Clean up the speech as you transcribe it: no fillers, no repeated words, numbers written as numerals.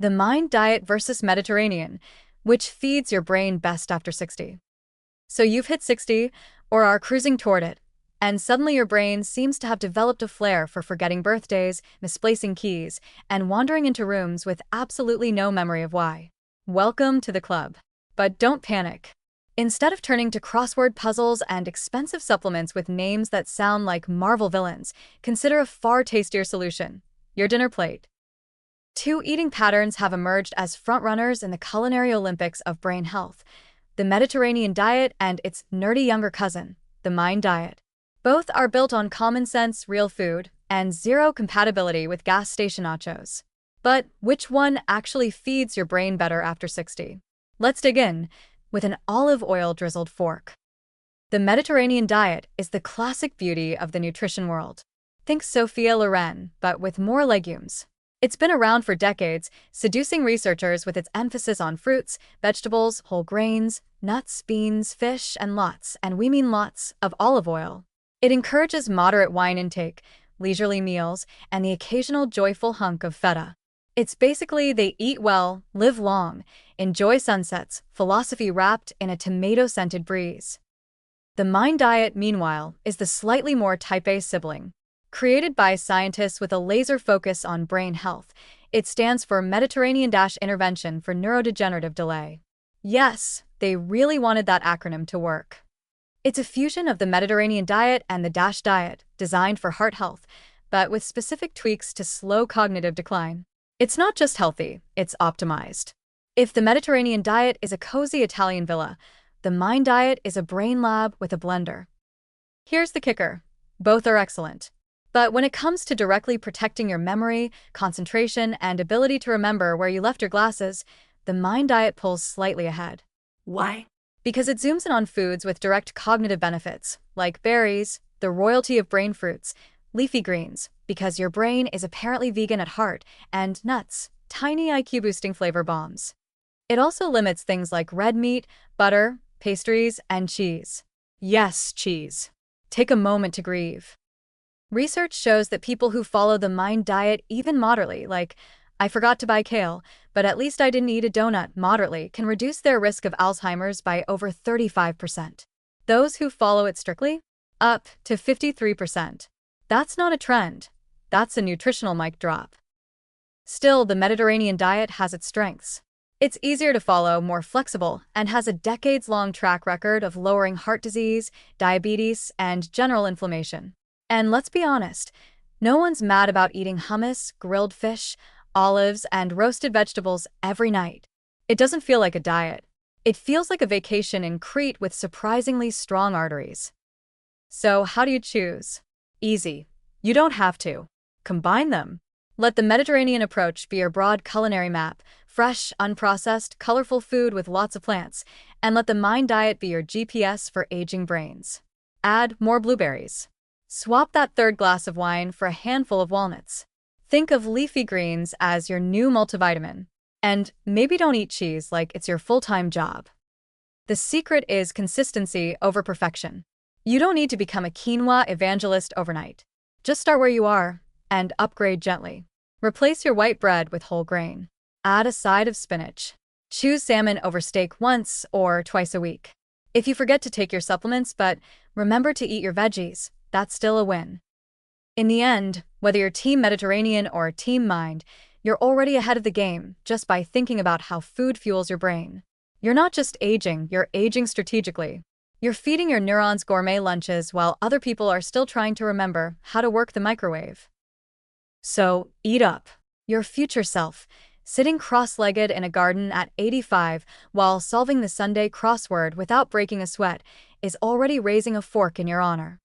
The Mind Diet versus Mediterranean, which feeds your brain best after 60. So you've hit 60, or are cruising toward it, and suddenly your brain seems to have developed a flair for forgetting birthdays, misplacing keys, and wandering into rooms with absolutely no memory of why. Welcome to the club. But don't panic. Instead of turning to crossword puzzles and expensive supplements with names that sound like Marvel villains, consider a far tastier solution: your dinner plate. Two eating patterns have emerged as frontrunners in the culinary Olympics of brain health: the Mediterranean diet and its nerdy younger cousin, the Mind Diet. Both are built on common sense, real food, and zero compatibility with gas station nachos. But which one actually feeds your brain better after 60? Let's dig in with an olive oil drizzled fork. The Mediterranean diet is the classic beauty of the nutrition world. Think Sophia Loren, but with more legumes. It's been around for decades, seducing researchers with its emphasis on fruits, vegetables, whole grains, nuts, beans, fish, and lots, and we mean lots, of olive oil. It encourages moderate wine intake, leisurely meals, and the occasional joyful hunk of feta. It's basically they eat well, live long, enjoy sunsets, philosophy wrapped in a tomato-scented breeze. The Mind Diet, meanwhile, is the slightly more type A sibling. Created by scientists with a laser focus on brain health, it stands for Mediterranean-Intervention for Neurodegenerative Delay. Yes, they really wanted that acronym to work. It's a fusion of the Mediterranean diet and the DASH diet, designed for heart health, but with specific tweaks to slow cognitive decline. It's not just healthy, it's optimized. If the Mediterranean diet is a cozy Italian villa, the Mind Diet is a brain lab with a blender. Here's the kicker: both are excellent. But when it comes to directly protecting your memory, concentration, and ability to remember where you left your glasses, the Mind Diet pulls slightly ahead. Why? Because it zooms in on foods with direct cognitive benefits, like berries, the royalty of brain fruits, leafy greens, because your brain is apparently vegan at heart, and nuts, tiny IQ-boosting flavor bombs. It also limits things like red meat, butter, pastries, and cheese. Yes, cheese. Take a moment to grieve. Research shows that people who follow the Mind Diet even moderately, like, I forgot to buy kale, but at least I didn't eat a donut, moderately, can reduce their risk of Alzheimer's by over 35%. Those who follow it strictly? Up to 53%. That's not a trend. That's a nutritional mic drop. Still, the Mediterranean diet has its strengths. It's easier to follow, more flexible, and has a decades-long track record of lowering heart disease, diabetes, and general inflammation. And let's be honest, no one's mad about eating hummus, grilled fish, olives, and roasted vegetables every night. It doesn't feel like a diet. It feels like a vacation in Crete with surprisingly strong arteries. So how do you choose? Easy. You don't have to. Combine them. Let the Mediterranean approach be your broad culinary map: fresh, unprocessed, colorful food with lots of plants, and let the Mind Diet be your GPS for aging brains. Add more blueberries. Swap that third glass of wine for a handful of walnuts. Think of leafy greens as your new multivitamin. And maybe don't eat cheese like it's your full-time job. The secret is consistency over perfection. You don't need to become a quinoa evangelist overnight. Just start where you are and upgrade gently. Replace your white bread with whole grain. Add a side of spinach. Choose salmon over steak once or twice a week. If you forget to take your supplements but remember to eat your veggies, that's still a win. In the end, whether you're Team Mediterranean or Team Mind, you're already ahead of the game just by thinking about how food fuels your brain. You're not just aging, you're aging strategically. You're feeding your neurons gourmet lunches while other people are still trying to remember how to work the microwave. So, eat up. Your future self, sitting cross-legged in a garden at 85 while solving the Sunday crossword without breaking a sweat, is already raising a fork in your honor.